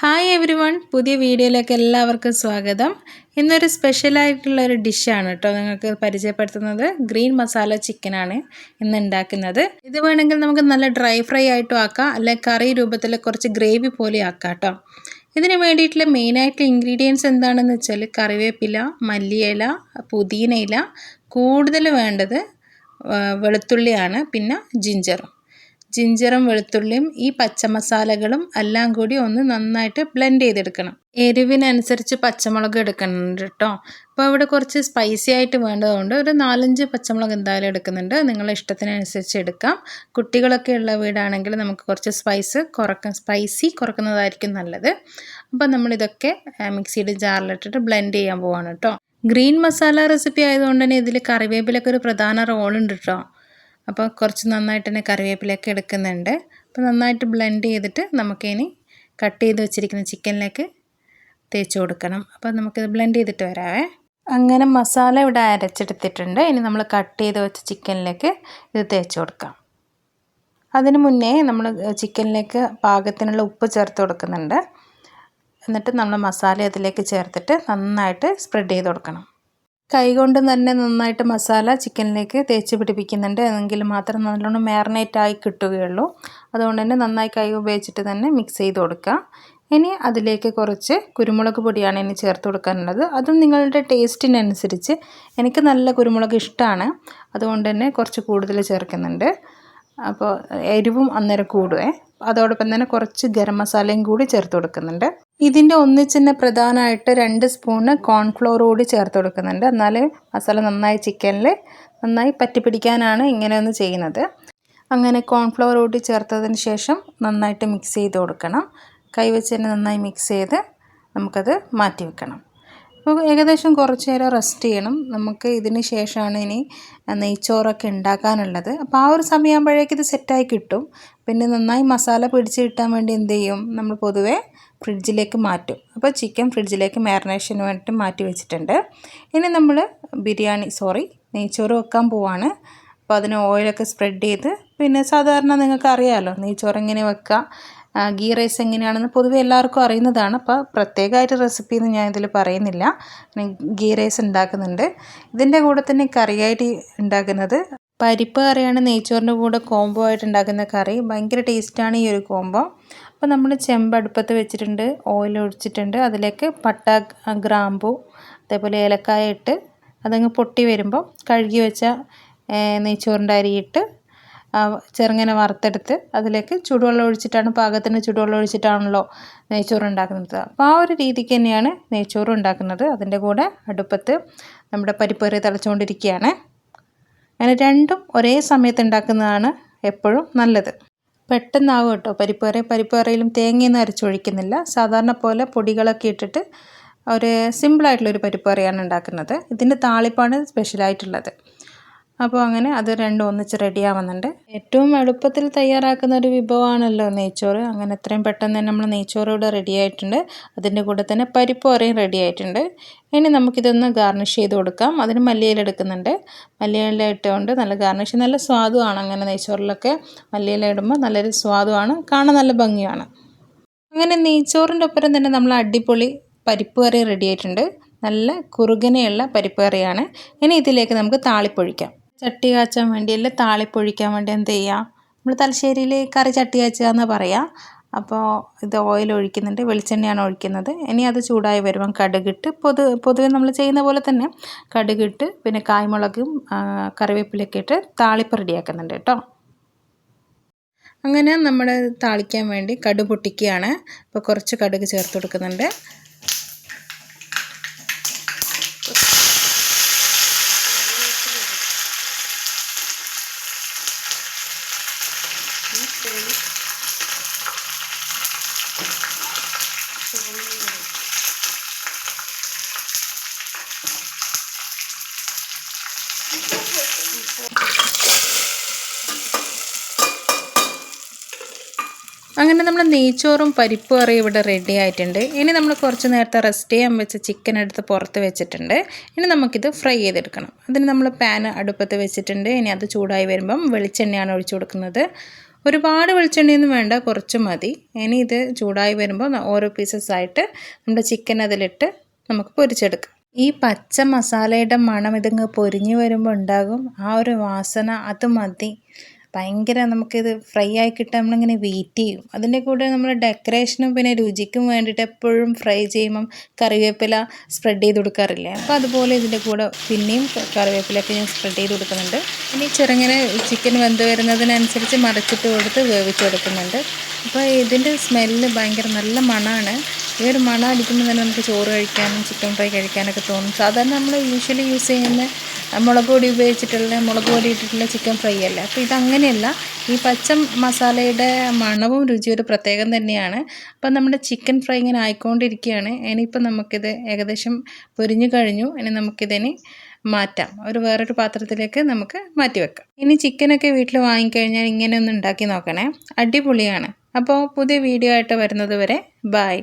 Hi every one, പുതിയ വീഡിയോയിലേക്ക് എല്ലാവർക്കും സ്വാഗതം. ഇന്നൊരു സ്പെഷ്യലായിട്ടുള്ളൊരു ഡിഷാണ് കേട്ടോ നിങ്ങൾക്ക് പരിചയപ്പെടുത്തുന്നത്. ഗ്രീൻ മസാല ചിക്കനാണ് ഇന്ന് ഉണ്ടാക്കുന്നത്. ഇത് വേണമെങ്കിൽ നമുക്ക് നല്ല ഡ്രൈ ഫ്രൈ ആയിട്ടും ആക്കാം, അല്ലെങ്കിൽ കറി രൂപത്തിൽ കുറച്ച് ഗ്രേവി പോലെ ആക്കാം കേട്ടോ. ഇതിന് വേണ്ടിയിട്ടുള്ള മെയിനായിട്ടുള്ള ഇൻഗ്രീഡിയൻസ് എന്താണെന്ന് വെച്ചാൽ കറിവേപ്പില, മല്ലിയില, പുതിന ഇല, കൂടുതൽ വേണ്ടത് വെളുത്തുള്ളിയാണ്, പിന്നെ ജിഞ്ചറും വെളുത്തുള്ളിയും ഈ പച്ചമസാലകളും എല്ലാം കൂടി ഒന്ന് നന്നായിട്ട് ബ്ലെൻഡ് ചെയ്തെടുക്കണം. എരിവിനനുസരിച്ച് പച്ചമുളക് എടുക്കുന്നുണ്ട് കേട്ടോ. അപ്പോൾ ഇവിടെ കുറച്ച് സ്പൈസി ആയിട്ട് വേണ്ടതുകൊണ്ട് ഒരു 4-5 പച്ചമുളക് എന്തായാലും എടുക്കുന്നുണ്ട്. നിങ്ങളുടെ ഇഷ്ടത്തിനനുസരിച്ച് എടുക്കാം. കുട്ടികളൊക്കെ ഉള്ള വീടാണെങ്കിൽ നമുക്ക് കുറച്ച് സ്പൈസി കുറക്കുന്നതായിരിക്കും നല്ലത്. അപ്പോൾ നമ്മളിതൊക്കെ മിക്സിയുടെ ജാറിലിട്ടിട്ട് ബ്ലെൻഡ് ചെയ്യാൻ പോവാണ് കേട്ടോ. ഗ്രീൻ മസാല റെസിപ്പി ആയതുകൊണ്ട് തന്നെ ഇതിൽ കറിവേപ്പിലൊക്കെ ഒരു പ്രധാന റോളുണ്ട് കേട്ടോ. അപ്പോൾ കുറച്ച് നന്നായിട്ട് തന്നെ കറിവേപ്പിലൊക്കെ എടുക്കുന്നുണ്ട്. അപ്പോൾ നന്നായിട്ട് ബ്ലെൻഡ് ചെയ്തിട്ട് നമുക്കിനി കട്ട് ചെയ്ത് വെച്ചിരിക്കുന്ന ചിക്കനിലേക്ക് തേച്ച് കൊടുക്കണം. അപ്പോൾ നമുക്കിത് ബ്ലെൻഡ് ചെയ്തിട്ട് വരാവേ. അങ്ങനെ മസാല ഇവിടെ അരച്ചെടുത്തിട്ടുണ്ട്. ഇനി നമ്മൾ കട്ട് ചെയ്ത് വെച്ച ചിക്കനിലേക്ക് ഇത് തേച്ച് കൊടുക്കാം. അതിന് മുന്നേ നമ്മൾ ചിക്കനിലേക്ക് പാകത്തിനുള്ള ഉപ്പ് ചേർത്ത് കൊടുക്കുന്നുണ്ട്. എന്നിട്ട് നമ്മൾ മസാല അതിലേക്ക് ചേർത്തിട്ട് നന്നായിട്ട് സ്പ്രെഡ് ചെയ്ത് കൊടുക്കണം. കൈകൊണ്ട് തന്നെ നന്നായിട്ട് മസാല ചിക്കനിലേക്ക് തേച്ച് പിടിപ്പിക്കുന്നുണ്ട്. എങ്കിൽ മാത്രം നല്ലോണം മാരിനേറ്റ് ആയി കിട്ടുകയുള്ളൂ. അതുകൊണ്ട് തന്നെ നന്നായി കൈ ഉപയോഗിച്ചിട്ട് തന്നെ മിക്സ് ചെയ്ത് കൊടുക്കുക. ഇനി അതിലേക്ക് കുറച്ച് കുരുമുളക് പൊടിയാണ് ഇനി ചേർത്ത് കൊടുക്കാനുള്ളത്. അതും നിങ്ങളുടെ ടേസ്റ്റിനനുസരിച്ച്. എനിക്ക് നല്ല കുരുമുളക് ഇഷ്ടമാണ്, അതുകൊണ്ട് തന്നെ കുറച്ച് കൂടുതൽ ചേർക്കുന്നുണ്ട്. അപ്പോൾ എരിവും അന്നേരം കൂടുവേ. അതോടൊപ്പം തന്നെ കുറച്ച് ഗരം മസാലയും കൂടി ചേർത്ത് കൊടുക്കുന്നുണ്ട്. ഇതിൻ്റെ ഒന്നിച്ച് പ്രധാനമായിട്ട് 2 സ്പൂണ് കോൺഫ്ലോർ കൂടി ചേർത്ത് കൊടുക്കുന്നുണ്ട്. എന്നാൽ മസാല നന്നായി ചിക്കനിൽ നന്നായി പറ്റിപ്പിടിക്കാനാണ് ഇങ്ങനെ ഒന്ന് ചെയ്യുന്നത്. അങ്ങനെ കോൺഫ്ലോർ കൂടി ചേർത്തതിന് ശേഷം നന്നായിട്ട് മിക്സ് ചെയ്ത് കൊടുക്കണം. കൈവച്ച് തന്നെ നന്നായി മിക്സ് ചെയ്ത് നമുക്കത് മാറ്റി വെക്കണം. അപ്പോൾ ഏകദേശം കുറച്ച് നേരം റെസ്റ്റ് ചെയ്യണം. നമുക്ക് ഇതിന് ശേഷമാണ് ഇനി നെയ്ച്ചോറൊക്കെ ഉണ്ടാക്കാനുള്ളത്. അപ്പോൾ ആ ഒരു സമയമാകുമ്പോഴേക്കും ഇത് സെറ്റായി കിട്ടും. പിന്നെ നന്നായി മസാല പിടിച്ച് കിട്ടാൻ വേണ്ടി എന്ത് ചെയ്യും, നമ്മൾ പൊതുവേ ഫ്രിഡ്ജിലേക്ക് മാറ്റും. അപ്പോൾ ചിക്കൻ ഫ്രിഡ്ജിലേക്ക് മാരിനേഷന് വേണ്ടിയിട്ട് മാറ്റി വെച്ചിട്ടുണ്ട്. ഇനി നമ്മൾ നെയ്ച്ചോറ് വെക്കാൻ പോവാണ്. അപ്പോൾ അതിന് ഓയിലൊക്കെ സ്പ്രെഡ് ചെയ്ത്, പിന്നെ സാധാരണ നിങ്ങൾക്ക് അറിയാമല്ലോ നെയ്ച്ചോറ് എങ്ങനെ വെക്കുക, ഗീ റൈസ് എങ്ങനെയാണെന്ന് പൊതുവെ എല്ലാവർക്കും അറിയുന്നതാണ്. അപ്പോൾ പ്രത്യേകമായിട്ട് റെസിപ്പിയൊന്നും ഞാൻ ഇതിൽ പറയുന്നില്ല. ഗീ റൈസ് ഉണ്ടാക്കുന്നുണ്ട്. ഇതിൻ്റെ കൂടെ തന്നെ കറിയായിട്ട് ഉണ്ടാക്കുന്നത് പരിപ്പ് കറിയാണ്. നെയ്ച്ചോറിൻ്റെ കൂടെ കോംബോ ആയിട്ട് ഉണ്ടാക്കുന്ന കറി ഭയങ്കര ടേസ്റ്റാണ് ഈ ഒരു കോംബോ. അപ്പോൾ നമ്മൾ ചെമ്പ് അടുപ്പത്ത് വെച്ചിട്ടുണ്ട്, ഓയിൽ ഒഴിച്ചിട്ടുണ്ട്. അതിലേക്ക് പട്ട, ഗ്രാമ്പൂ, അതേപോലെ ഏലക്കായ ഇട്ട് അതങ്ങ് പൊട്ടി വരുമ്പോൾ കഴുകി വെച്ച നെയ്ച്ചോറിൻ്റെ അരിയിട്ട് ചെറുങ്ങനെ വറുത്തെടുത്ത് അതിലേക്ക് ചൂടുവെള്ളം ഒഴിച്ചിട്ടാണ്, പാകത്തിന് ചൂടുവെള്ളം ഒഴിച്ചിട്ടാണല്ലോ നെയ്ച്ചോറ് ഉണ്ടാക്കുന്നത്. അപ്പോൾ ആ ഒരു രീതിക്ക് തന്നെയാണ് നെയ്ച്ചോറ് ഉണ്ടാക്കുന്നത്. അതിൻ്റെ കൂടെ അടുപ്പത്ത് നമ്മുടെ പരിപ്പ് കറി തിളച്ചുകൊണ്ടിരിക്കുകയാണ്. അങ്ങനെ രണ്ടും ഒരേ സമയത്ത് ഉണ്ടാക്കുന്നതാണ് എപ്പോഴും നല്ലത്. പെട്ടെന്നാവും കേട്ടോ പരിപ്പ് കറിയിലും തേങ്ങയൊന്നും അരച്ചൊഴിക്കുന്നില്ല. സാധാരണ പോലെ പൊടികളൊക്കെ ഇട്ടിട്ട് ഒരു സിമ്പിളായിട്ടുള്ളൊരു പരിപ്പ് കറിയാണ് ഉണ്ടാക്കുന്നത്. ഇതിൻ്റെ താളിപ്പാണ് സ്പെഷ്യലായിട്ടുള്ളത്. അപ്പോൾ അങ്ങനെ അത് രണ്ടും ഒന്നിച്ച് റെഡിയാവുന്നുണ്ട്. ഏറ്റവും എളുപ്പത്തിൽ തയ്യാറാക്കുന്ന ഒരു വിഭവമാണല്ലോ നെയ്ച്ചോറ്. അങ്ങനെ എത്രയും പെട്ടെന്ന് തന്നെ നമ്മൾ നെയ്ച്ചോറ് ഇവിടെ റെഡി ആയിട്ടുണ്ട്. അതിൻ്റെ കൂടെ തന്നെ പരിപ്പ് കറിയും റെഡി ആയിട്ടുണ്ട്. ഇനി നമുക്കിതൊന്ന് ഗാർണിഷ് ചെയ്ത് കൊടുക്കാം. അതിന് മല്ലിയില എടുക്കുന്നുണ്ട്. മല്ലിയില ഇട്ടുകൊണ്ട് നല്ല ഗാർണിഷ്, നല്ല സ്വാദുമാണ്. അങ്ങനെ നെയ്ച്ചോറിലൊക്കെ മല്ലിയില ഇടുമ്പോൾ നല്ലൊരു സ്വാദുമാണ്, കാണാൻ നല്ല ഭംഗിയാണ്. അങ്ങനെ നെയ്ച്ചോറിൻ്റെ ഒപ്പം തന്നെ നമ്മൾ അടിപൊളി പരിപ്പ് കറി റെഡി ആയിട്ടുണ്ട്. നല്ല കുറുകനെയുള്ള പരിപ്പ് കറിയാണ്. ഇനി ഇതിലേക്ക് നമുക്ക് താളിപ്പൊഴിക്കാം. ചട്ടി കാച്ചാൻ വേണ്ടിയല്ല, താളിപ്പൊഴിക്കാൻ വേണ്ടി എന്ത് ചെയ്യുക, നമ്മൾ തലശ്ശേരിയിൽ കറി ചട്ടി കാച്ചുക എന്ന് പറയാം. അപ്പോൾ ഇത് ഓയിൽ ഒഴിക്കുന്നുണ്ട്, വെളിച്ചെണ്ണയാണ് ഒഴിക്കുന്നത്. ഇനി അത് ചൂടായി വരുമ്പം കടുകിട്ട്, പൊതുവെ നമ്മൾ ചെയ്യുന്ന പോലെ തന്നെ കടുകിട്ട്, പിന്നെ കായ്മുളകും കറിവേപ്പിലൊക്കെ ഇട്ട് താളിപ്പ് റെഡിയാക്കുന്നുണ്ട് കേട്ടോ. അങ്ങനെ നമ്മൾ താളിക്കാൻ വേണ്ടി കടുക് പൊട്ടിക്കുകയാണ്. അപ്പോൾ കുറച്ച് കടുക് ചേർത്ത് കൊടുക്കുന്നുണ്ട്. അങ്ങനെ നമ്മൾ നെയ്ച്ചോറും പരിപ്പ് കറിയും ഇവിടെ റെഡി ആയിട്ടുണ്ട്. ഇനി നമ്മൾ കുറച്ച് നേരത്തെ റെസ്റ്റ് ചെയ്യാൻ വെച്ച ചിക്കൻ എടുത്ത് പുറത്ത് വെച്ചിട്ടുണ്ട്. ഇനി നമുക്കിത് ഫ്രൈ ചെയ്തെടുക്കണം. അതിന് നമ്മൾ പാൻ അടുപ്പത്ത് വെച്ചിട്ടുണ്ട്. ഇനി അത് ചൂടായി വരുമ്പം വെളിച്ചെണ്ണയാണ് ഒഴിച്ചു കൊടുക്കുന്നത്. ഒരുപാട് വെളിച്ചെണ്ണയൊന്നും വേണ്ട, കുറച്ച് മതി. ഇനി ഇത് ചൂടായി വരുമ്പോൾ ഓരോ പീസസ് ആയിട്ട് നമ്മുടെ ചിക്കൻ അതിലിട്ട് നമുക്ക് പൊരിച്ചെടുക്കാം. ഈ പച്ച മസാലയുടെ മണം ഇതിങ്ങ് പൊരിഞ്ഞ് വരുമ്പോൾ ഉണ്ടാകും ആ ഒരു വാസന, അത് മതി. ഭയങ്കര നമുക്കിത് ഫ്രൈ ആയി കിട്ടാൻ നമ്മളിങ്ങനെ വെയിറ്റ് ചെയ്യും. അതിൻ്റെ കൂടെ നമ്മൾ ഡെക്കറേഷനും പിന്നെ രുചിക്കും വേണ്ടിയിട്ട് എപ്പോഴും ഫ്രൈ ചെയ്യുമ്പം കറിവേപ്പില സ്പ്രെഡ് ചെയ്ത് കൊടുക്കാറില്ലേ, അപ്പോൾ അതുപോലെ ഇതിൻ്റെ കൂടെ പിന്നെയും കറിവേപ്പിലൊക്കെ ഞാൻ സ്പ്രെഡ് ചെയ്ത് കൊടുക്കുന്നുണ്ട്. ഇനി ചെറുങ്ങനെ ചിക്കൻ വെന്ത് വരുന്നതിനനുസരിച്ച് മറിച്ചിട്ട് കൊടുത്ത് വേവിച്ചെടുക്കുന്നുണ്ട്. അപ്പോൾ ഇതിൻ്റെ സ്മെല്ല് ഭയങ്കര നല്ല മണമാണ്. ഈ ഒരു മണം അടിക്കുമ്പോൾ തന്നെ നമുക്ക് ചോറ് കഴിക്കാനും ചിക്കൻ ഫ്രൈ കഴിക്കാനൊക്കെ തോന്നും. സാധാരണ നമ്മൾ യൂഷ്വലി യൂസ് ചെയ്യുന്ന മുളക് പൊടി ഉപയോഗിച്ചിട്ടുള്ള, മുളക് പൊടി ഇട്ടിട്ടുള്ള ചിക്കൻ ഫ്രൈ അല്ലേ. അപ്പോൾ ഇതങ്ങനെയല്ല, ഈ പച്ച മസാലയുടെ മണവും രുചിയും ഒരു പ്രത്യേകം തന്നെയാണ്. അപ്പോൾ നമ്മുടെ ചിക്കൻ ഫ്രൈ ഇങ്ങനെ ആയിക്കൊണ്ടിരിക്കുകയാണ്. ഇനിയിപ്പോൾ നമുക്കിത് ഏകദേശം പൊരിഞ്ഞു കഴിഞ്ഞു. ഇനി നമുക്കിതിന് മാറ്റാം, വേറൊരു പാത്രത്തിലേക്ക് നമുക്ക് മാറ്റി വെക്കാം. ഇനി ചിക്കനൊക്കെ വീട്ടിൽ വാങ്ങിക്കഴിഞ്ഞാൽ ഇങ്ങനെ ഒന്ന് ഉണ്ടാക്കി നോക്കണേ, അടിപൊളിയാണ്. അപ്പോൾ പുതിയ വീഡിയോ ആയിട്ട് വരുന്നത് വരെ ബൈ.